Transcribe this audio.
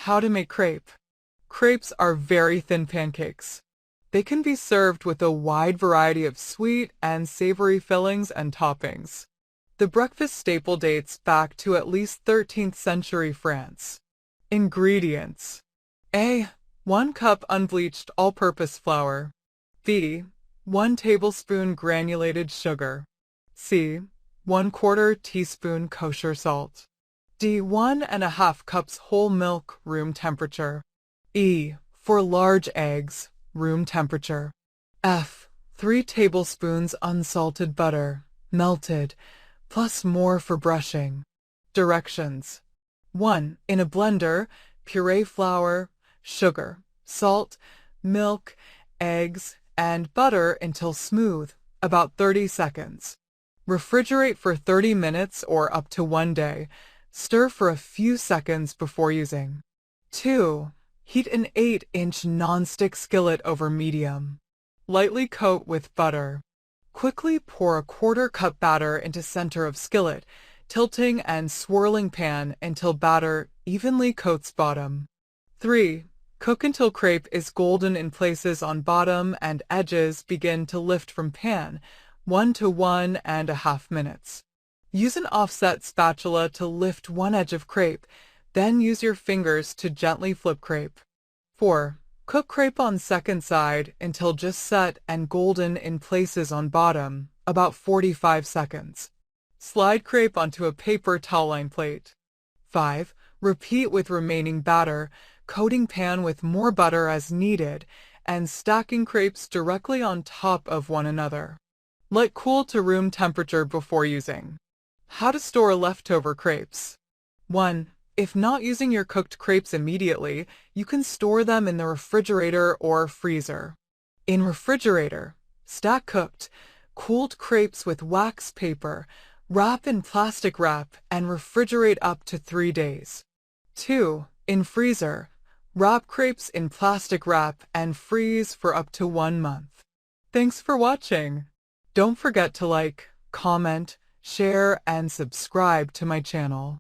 How to make crepe. Crepes are very thin pancakes. They can be served with a wide variety of sweet and savory fillings and toppings. The breakfast staple dates back to at least 13th century France. Ingredients: A. 1 cup unbleached all-purpose flour. B. 1 tablespoon granulated sugar. C. 1/4 teaspoon kosher salt. D. 1½ cups whole milk, room temperature. E. For large eggs, room temperature. F. 3 tablespoons unsalted butter, melted, plus more for brushing. Directions: 1. In a blender, puree flour, sugar, salt, milk, eggs, and butter until smooth, about 30 seconds. Refrigerate for 30 minutes or up to 1 day. Stir for a few seconds before using. 2. Heat an 8-inch nonstick skillet over medium. Lightly coat with butter. Quickly pour a 1/4 cup batter into center of skillet, tilting and swirling pan until batter evenly coats bottom. 3. Cook until crepe is golden in places on bottom and edges begin to lift from pan, 1 to 1½ minutes. Use an offset spatula to lift one edge of crepe, then use your fingers to gently flip crepe. 4. Cook crepe on second side until just set and golden in places on bottom, about 45 seconds. Slide crepe onto a paper towel-lined plate. 5. Repeat with remaining batter, coating pan with more butter as needed, and stacking crepes directly on top of one another. Let cool to room temperature before using. How to store leftover crepes. 1. If not using your cooked crepes immediately, you can store them in the refrigerator or freezer. In refrigerator, stack cooked, cooled crepes with wax paper, wrap in plastic wrap, and refrigerate up to 3 days. 2. In freezer, wrap crepes in plastic wrap and freeze for up to 1 month. Thanks for watching. Don't forget to like, comment, share, and subscribe to my channel.